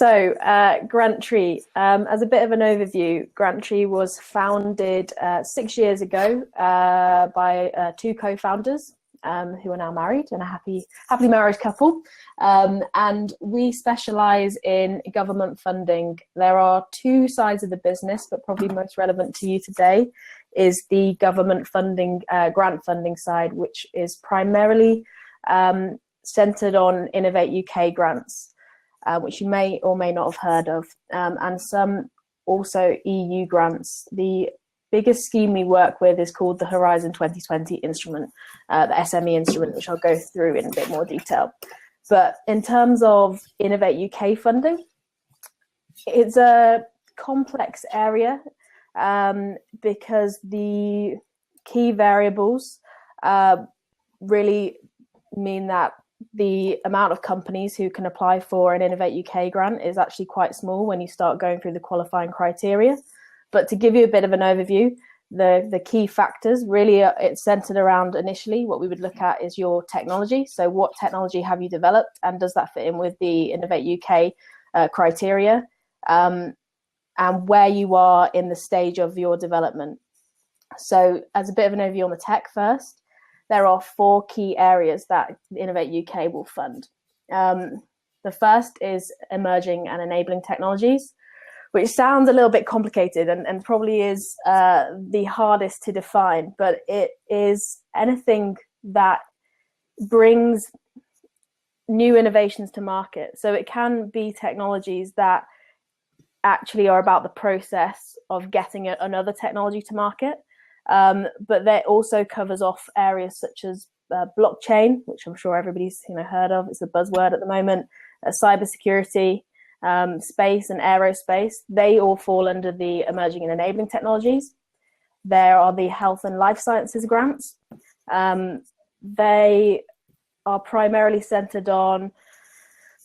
GrantTree, as a bit of an overview, GrantTree was founded 6 years ago by two co-founders who are now married and a happily married couple. And we specialize in government funding. There are two sides of the business, but probably most relevant to you today is the government funding, grant funding side, which is primarily centered on Innovate UK grants. Which you may or may not have heard of, and some also EU grants. The biggest scheme we work with is called the Horizon 2020 instrument, the SME instrument, which I'll go through in a bit more detail. But in terms of Innovate UK funding, it's a complex area because the key variables really mean that the amount of companies who can apply for an Innovate UK grant is actually quite small when you start going through the qualifying criteria. But to give you a bit of an overview, the key factors really it's centered around initially what we would look at is your technology. So what technology have you developed and does that fit in with the Innovate UK criteria, and where you are in the stage of your development. So as a bit of an overview on the tech first, there are four key areas that Innovate UK will fund. The first is emerging and enabling technologies, which sounds a little bit complicated and probably is the hardest to define, but it is anything that brings new innovations to market. So it can be technologies that actually are about the process of getting another technology to market. But that also covers off areas such as blockchain, which I'm sure everybody's heard of. It's a buzzword at the moment. Cybersecurity, space and aerospace. They all fall under the emerging and enabling technologies. There are the health and life sciences grants. They are primarily centered on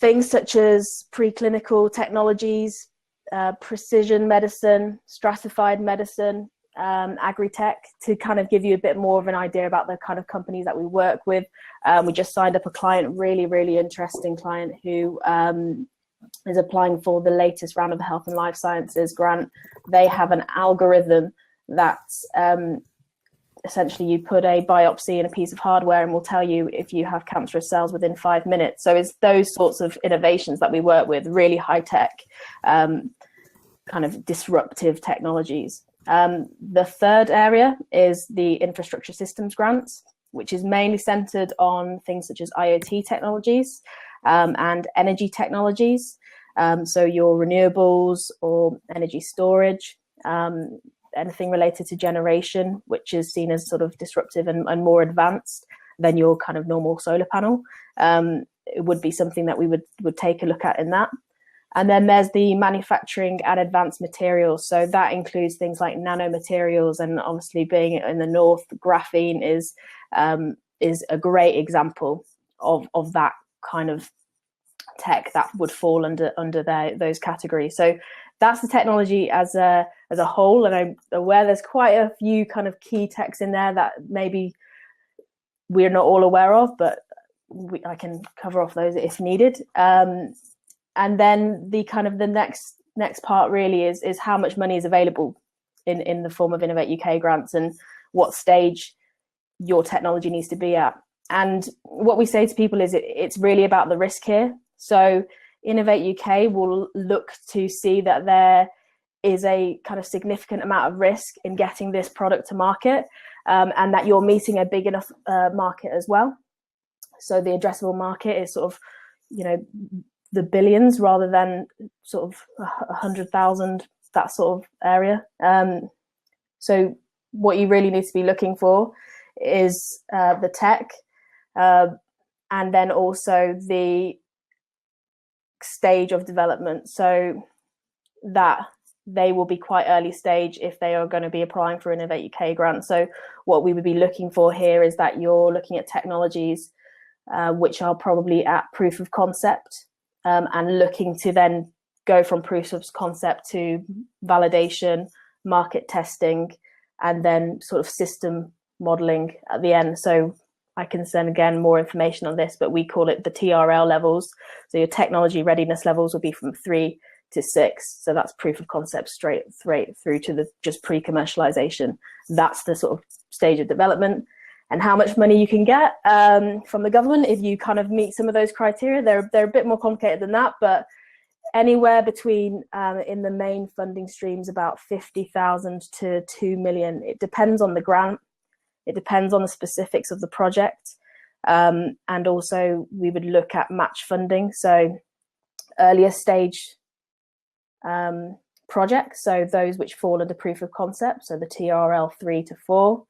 things such as preclinical technologies, precision medicine, stratified medicine, agri-tech, to kind of give you a bit more of an idea about the kind of companies that we work with. We just signed up a client, really interesting client, who is applying for the latest round of the health and life sciences grant. They have an algorithm that essentially you put a biopsy in a piece of hardware and will tell you if you have cancerous cells within 5 minutes. So it's those sorts of innovations that we work with, really high tech, kind of disruptive technologies. The third area is the infrastructure systems grants, which is mainly centered on things such as IoT technologies and energy technologies. So your renewables or energy storage, anything related to generation, which is seen as sort of disruptive and more advanced than your kind of normal solar panel. It would be something that we would take a look at in that. And then there's the manufacturing and advanced materials. So that includes things like nanomaterials, and obviously being in the north, graphene is a great example of that kind of tech that would fall under those categories. So that's the technology as a whole, and I'm aware there's quite a few kind of key techs in there that maybe we're not all aware of, but I can cover off those if needed. And then the kind of the next part really is how much money is available in the form of Innovate UK grants and what stage your technology needs to be at. And what we say to people is it's really about the risk here. So Innovate UK will look to see that there is a kind of significant amount of risk in getting this product to market, and that you're meeting a big enough market as well. So the addressable market is sort of, the billions rather than sort of 100,000, that sort of area. So what you really need to be looking for is the tech, and then also the stage of development, so that they will be quite early stage if they are going to be applying for Innovate UK grant. So what we would be looking for here is that you're looking at technologies which are probably at proof of concept, and looking to then go from proof of concept to validation, market testing, and then sort of system modeling at the end. So I can send again more information on this, but we call it the TRL levels. So your technology readiness levels will be from 3 to 6. So that's proof of concept straight through to the just pre-commercialization. That's the sort of stage of development. And how much money you can get from the government if you kind of meet some of those criteria. They're a bit more complicated than that, but anywhere between in the main funding streams about 50,000 to 2 million. It depends on the grant. It depends on the specifics of the project. And also we would look at match funding. So earlier stage projects, so those which fall under proof of concept, so the TRL 3 to 4,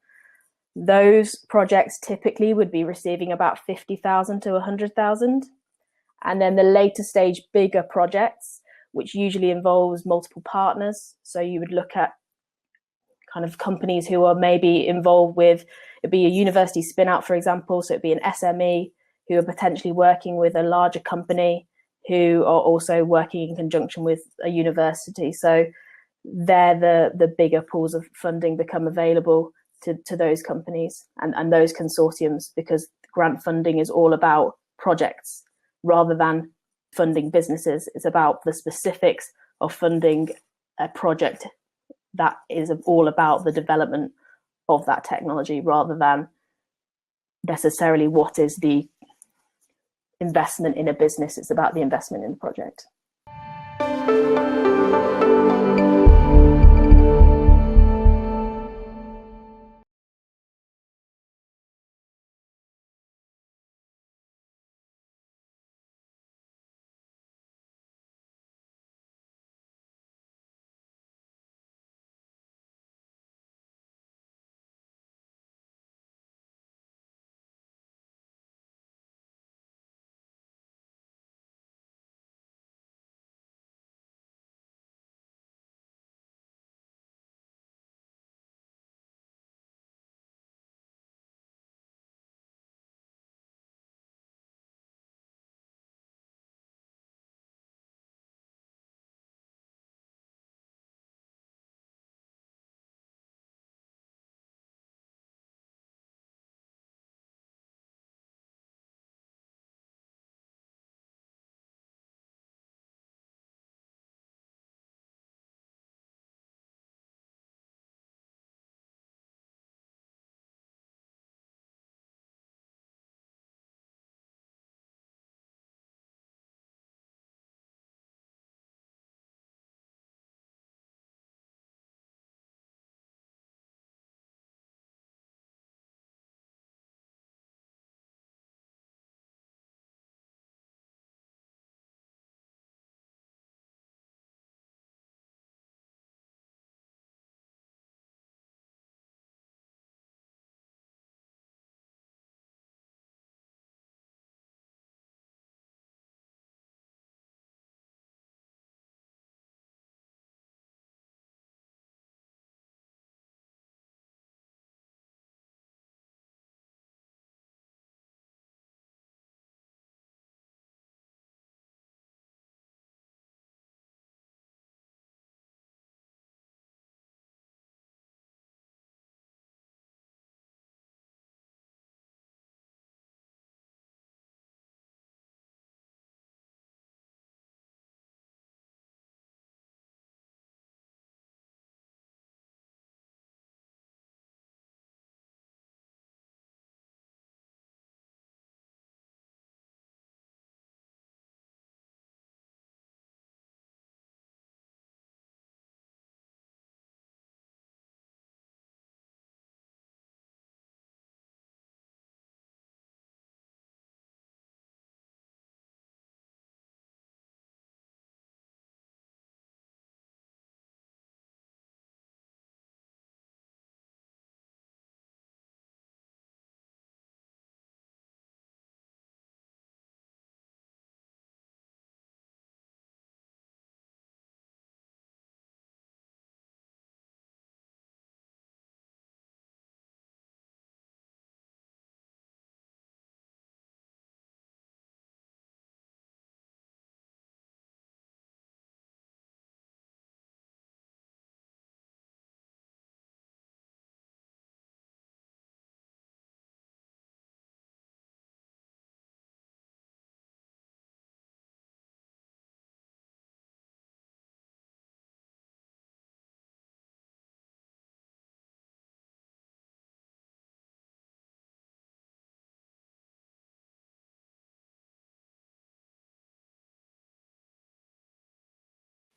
those projects typically would be receiving about 50,000 to 100,000. And then the later stage bigger projects, which usually involves multiple partners. So you would look at kind of companies who are maybe involved with, it'd be a university spin out, for example. So it'd be an SME who are potentially working with a larger company who are also working in conjunction with a university. So there the bigger pools of funding become available to those companies and those consortiums, because grant funding is all about projects rather than funding businesses. It's about the specifics of funding a project that is all about the development of that technology rather than necessarily what is the investment in a business. It's about the investment in the project.